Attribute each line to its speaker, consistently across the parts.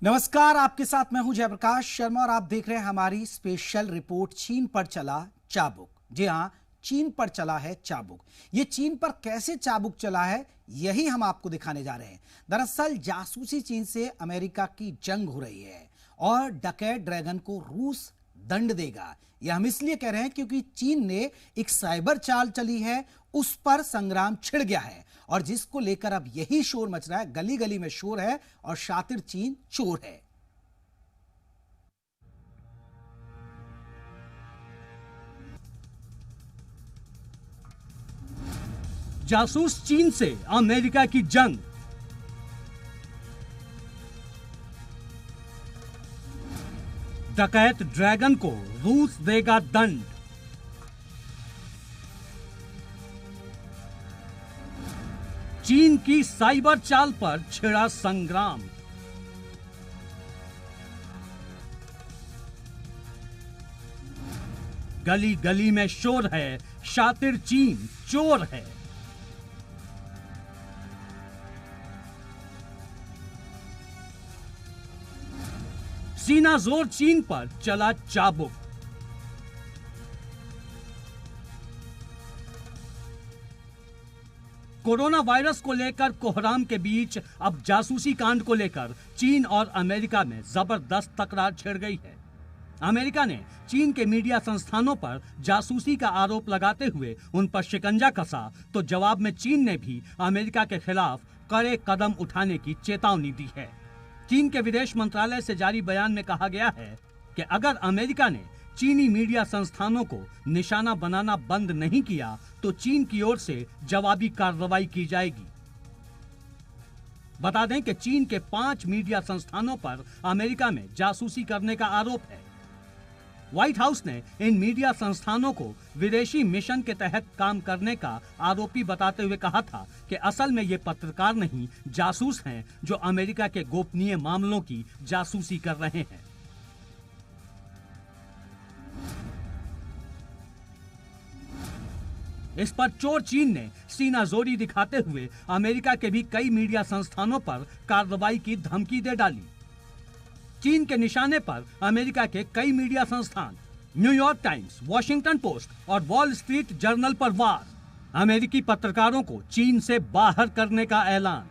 Speaker 1: नमस्कार, आपके साथ मैं हूं जयप्रकाश शर्मा और आप देख रहे हैं हमारी स्पेशल रिपोर्ट। चीन पर चला चाबुक। जी हां, चीन पर चला है चाबुक। ये चीन पर कैसे चाबुक चला है, यही हम आपको दिखाने जा रहे हैं। दरअसल जासूसी चीन से अमेरिका की जंग हो रही है और डकैत ड्रैगन को रूस दंड देगा। यह हम इसलिए कह रहे हैं क्योंकि चीन ने एक साइबर चाल चली है, उस पर संग्राम छिड़ गया है और जिसको लेकर अब यही शोर मच रहा है। गली गली में शोर है और शातिर चीन चोर है।
Speaker 2: जासूस चीन से अमेरिका की जंग। डकैत ड्रैगन को रूस देगा दंड। चीन की साइबर चाल पर छिड़ा संग्राम। गली गली में शोर है, शातिर चीन चोर है। सीना जोर चीन पर चला चाबुक। कोरोना वायरस को लेकर कोहराम के बीच अब जासूसी कांड को लेकर चीन और अमेरिका में जबरदस्त तकरार छिड़ गई है। अमेरिका ने चीन के मीडिया संस्थानों पर जासूसी का आरोप लगाते हुए उन पर शिकंजा कसा, तो जवाब में चीन ने भी अमेरिका के खिलाफ कड़े कदम उठाने की चेतावनी दी है। चीन के विदेश मंत्रालय से जारी बयान में कहा गया है कि अगर अमेरिका ने चीनी मीडिया संस्थानों को निशाना बनाना बंद नहीं किया तो चीन की ओर से जवाबी कार्रवाई की जाएगी। बता दें कि चीन के 5 मीडिया संस्थानों पर अमेरिका में जासूसी करने का आरोप है। व्हाइट हाउस ने इन मीडिया संस्थानों को विदेशी मिशन के तहत काम करने का आरोपी बताते हुए कहा था कि असल में ये पत्रकार नहीं, जासूस हैं जो अमेरिका के गोपनीय मामलों की जासूसी कर रहे हैं। इस पर चोर चीन ने सीनाजोरी दिखाते हुए अमेरिका के भी कई मीडिया संस्थानों पर कार्रवाई की धमकी दे डाली। चीन के निशाने पर अमेरिका के कई मीडिया संस्थान, न्यूयॉर्क टाइम्स, वॉशिंगटन पोस्ट और वॉल स्ट्रीट जर्नल पर वार। अमेरिकी पत्रकारों को चीन से बाहर करने का ऐलान।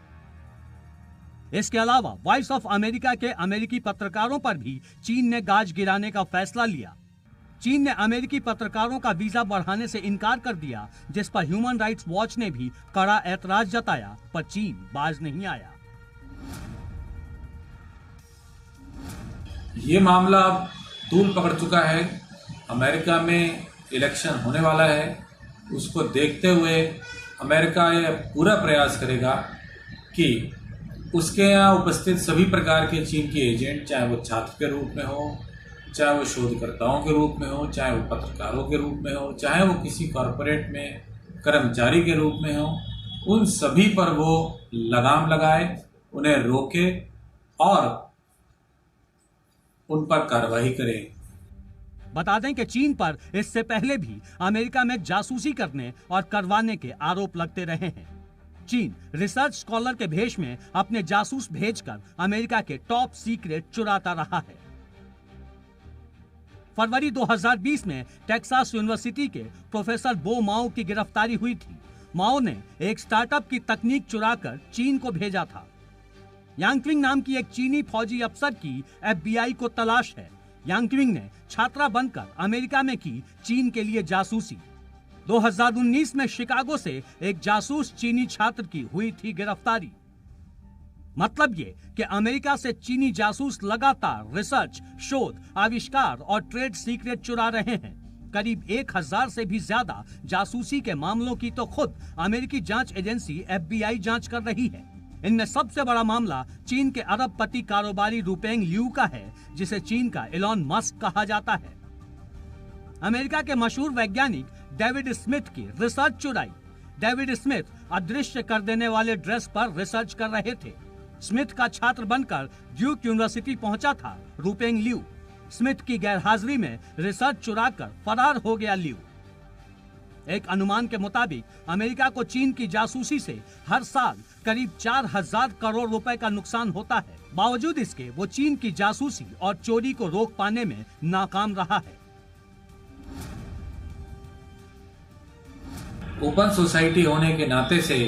Speaker 2: इसके अलावा वॉइस ऑफ अमेरिका के अमेरिकी पत्रकारों पर भी चीन ने गाज गिराने का फैसला लिया। चीन ने अमेरिकी पत्रकारों का वीजा बढ़ाने से इनकार कर दिया, जिस पर ह्यूमन राइट्स वॉच ने भी कड़ा ऐतराज जताया, पर चीन बाज नहीं आया।
Speaker 3: ये मामला अब तूल पकड़ चुका है। अमेरिका में इलेक्शन होने वाला है, उसको देखते हुए अमेरिका यह पूरा प्रयास करेगा कि उसके यहाँ उपस्थित सभी प्रकार के चीन के एजेंट, चाहे वो छात्र के रूप में हो, चाहे वो शोधकर्ताओं के रूप में हो, चाहे वो पत्रकारों के रूप में हो, चाहे वो किसी कॉरपोरेट में कर्मचारी के रूप में हो, उन सभी पर वो लगाम लगाए, उन्हें रोके और उन पर कार्रवाई करे।
Speaker 2: बता दें कि चीन पर इससे पहले भी अमेरिका में जासूसी करने और करवाने के आरोप लगते रहे हैं। चीन रिसर्च स्कॉलर के भेष में अपने जासूस भेजकर अमेरिका के टॉप सीक्रेट चुराता रहा है। फरवरी 2020 में टेक्सास यूनिवर्सिटी के प्रोफेसर बो माओ की गिरफ्तारी हुई थी। माओ ने एक स्टार्टअप की तकनीक चुराकर चीन को भेजा था। यांगक्विंग नाम की एक चीनी फौजी अफसर की FBI को तलाश है। यांगक्विंग ने छात्रा बनकर अमेरिका में की चीन के लिए जासूसी। 2019 में शिकागो से एक जासूस चीनी छात्र की हुई थी गिरफ्तारी। मतलब ये कि अमेरिका से चीनी जासूस लगातार रिसर्च, शोध, आविष्कार और ट्रेड सीक्रेट चुरा रहे हैं। करीब 1000 से भी ज्यादा जासूसी के मामलों की तो खुद अमेरिकी जांच एजेंसी FBI जांच कर रही है। इनमें सबसे बड़ा मामला चीन के अरबपति कारोबारी रुपेंग लियू का है, जिसे चीन का एलॉन मस्क कहा जाता है। अमेरिका के मशहूर वैज्ञानिक डेविड स्मिथ की रिसर्च चुराई। डेविड स्मिथ अदृश्य कर देने वाले ड्रेस पर रिसर्च कर रहे थे। स्मिथ का छात्र बनकर ड्यूक यूनिवर्सिटी पहुंचा था रुपेंग लियू। स्मिथ की गैरहाजिरी में रिसर्च चुराकर फरार हो गया लियू। एक अनुमान के मुताबिक अमेरिका को चीन की जासूसी से हर साल करीब 4000 करोड़ रुपए का नुकसान होता है। बावजूद इसके वो चीन की जासूसी और चोरी को रोक पाने में नाकाम रहा है।
Speaker 3: ओपन सोसाइटी होने के नाते से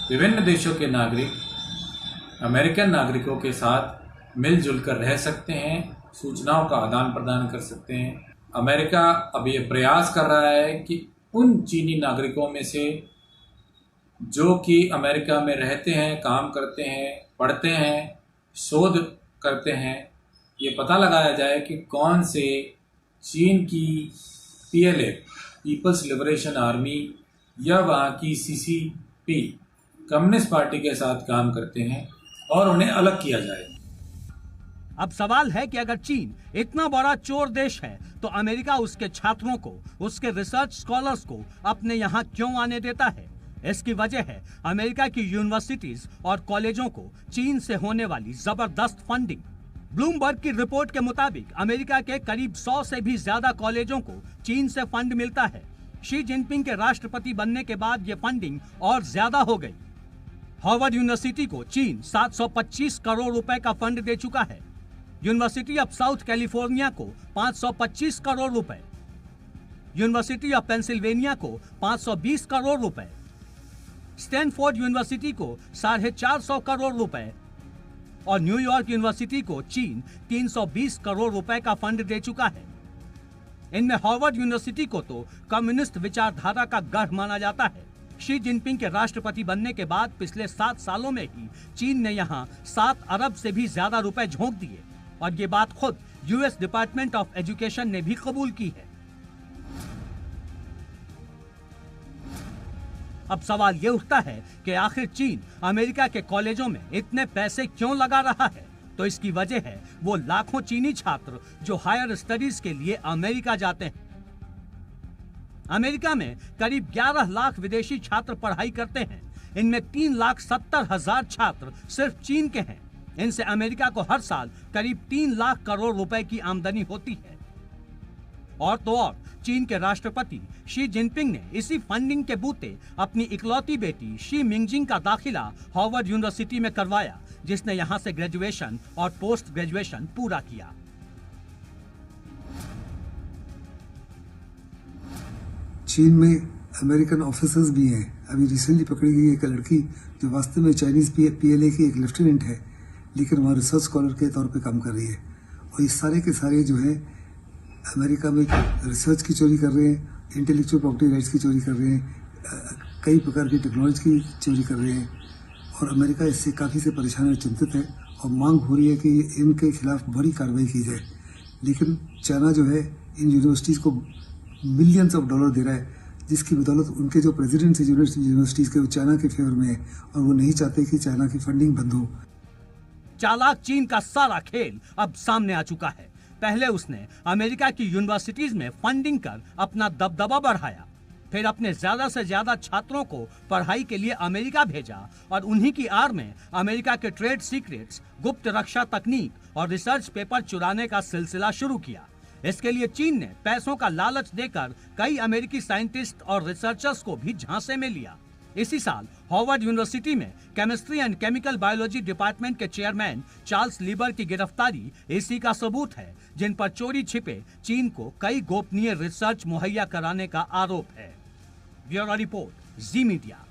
Speaker 3: विभिन्न देशों के नागरिक अमेरिकन नागरिकों के साथ मिलजुल कर रह सकते हैं, सूचनाओं का आदान प्रदान कर सकते हैं। अमेरिका अब ये प्रयास कर रहा है कि उन चीनी नागरिकों में से जो कि अमेरिका में रहते हैं, काम करते हैं, पढ़ते हैं, शोध करते हैं, ये पता लगाया जाए कि कौन से चीन की PLA पीपल्स लिबरेशन आर्मी या वहाँ की CCP कम्युनिस्ट पार्टी के साथ काम करते हैं और उन्हें अलग किया जाए।
Speaker 2: अब सवाल है कि अगर चीन इतना बड़ा चोर देश है तो अमेरिका उसके छात्रों को, उसके रिसर्च स्कॉलर्स को अपने यहाँ क्यों आने देता है? इसकी वजह है अमेरिका की यूनिवर्सिटीज और कॉलेजों को चीन से होने वाली जबरदस्त फंडिंग। ब्लूमबर्ग की रिपोर्ट के मुताबिक अमेरिका के करीब 100 से भी ज्यादा कॉलेजों को चीन से फंड मिलता है। शी जिनपिंग के राष्ट्रपति बनने के बाद ये फंडिंग और ज्यादा हो गई। हार्वर्ड यूनिवर्सिटी को चीन 725 करोड़ रुपए का फंड दे चुका है। यूनिवर्सिटी ऑफ साउथ कैलिफोर्निया को 525 करोड़ रुपए, यूनिवर्सिटी ऑफ पेंसिल्वेनिया को 520 करोड़ रुपए, स्टैनफोर्ड यूनिवर्सिटी को 450 करोड़ रुपए और न्यूयॉर्क यूनिवर्सिटी को चीन 320 करोड़ रुपए का फंड दे चुका है। इनमें हार्वर्ड यूनिवर्सिटी को तो कम्युनिस्ट विचारधारा का गढ़ माना जाता है। शी जिनपिंग के राष्ट्रपति बनने के बाद पिछले 7 सालों में ही चीन ने यहां 7 अरब से भी ज्यादा रुपए झोंक दिए और ये बात खुद यूएस डिपार्टमेंट ऑफ एजुकेशन ने भी कबूल की है। अब सवाल ये उठता है कि आखिर चीन अमेरिका के कॉलेजों में इतने पैसे क्यों लगा रहा है? तो इसकी वजह है वो लाखों चीनी छात्र जो हायर स्टडीज के लिए अमेरिका जाते हैं। अमेरिका में करीब 11 लाख विदेशी छात्र पढ़ाई करते हैं। इनमें 3,70,000 छात्र सिर्फ चीन के हैं। इनसे अमेरिका को हर साल करीब 3 लाख करोड़ रुपए की आमदनी होती है। और तो और चीन के राष्ट्रपति शी जिनपिंग ने इसी फंडिंग के बूते अपनी इकलौती बेटी शी मिंगजिंग का दाखिला हार्वर्ड यूनिवर्सिटी में करवाया, जिसने यहां से ग्रेजुएशन और पोस्ट ग्रेजुएशन पूरा किया।
Speaker 4: चीन में अमेरिकन ऑफिसर्स भी हैं। अभी रिसेंटली पकड़ी गई एक लड़की जो वास्तव में चाइनीज PLA की एक लेफ्टिनेंट है, लेकिन वहाँ रिसर्च स्कॉलर के तौर पे काम कर रही है। और ये सारे के सारे जो है अमेरिका में रिसर्च की चोरी कर रहे हैं, इंटेलेक्चुअल प्रॉपर्टी राइट्स की चोरी कर रहे हैं, कई प्रकार की टेक्नोलॉजी की चोरी कर रहे हैं। और अमेरिका इससे काफ़ी से परेशान और चिंतित है और मांग हो रही है कि इनके खिलाफ बड़ी कार्रवाई की जाए। लेकिन चाइना जो है इन यूनिवर्सिटीज़ को मिलियंस ऑफ डॉलर दे रहा है, जिसकी बदौलत उनके जो प्रेसिडेंट है यूनिवर्सिटीज़ के वो चाइना के फेवर में है और वो नहीं चाहते कि चाइना की फंडिंग बंद हो।
Speaker 2: चालाक चीन का सारा खेल अब सामने आ चुका है। पहले उसने अमेरिका की यूनिवर्सिटीज में फंडिंग कर अपना दबदबा बढ़ाया, फिर अपने ज्यादा से ज्यादा छात्रों को पढ़ाई के लिए अमेरिका भेजा और उन्हीं की आड़ में अमेरिका के ट्रेड सीक्रेट्स, गुप्त रक्षा तकनीक और रिसर्च पेपर चुराने का सिलसिला शुरू किया। इसके लिए चीन ने पैसों का लालच देकर कई अमेरिकी साइंटिस्ट और रिसर्चर्स को भी झांसे में लिया। इसी साल हार्वर्ड यूनिवर्सिटी में chemistry and chemical biology department के चेयरमैन चार्ल्स लीबर की गिरफ्तारी इसी का सबूत है, जिन पर चोरी छिपे चीन को कई गोपनीय रिसर्च मुहैया कराने का आरोप है। ब्यूरो रिपोर्ट, जी मीडिया।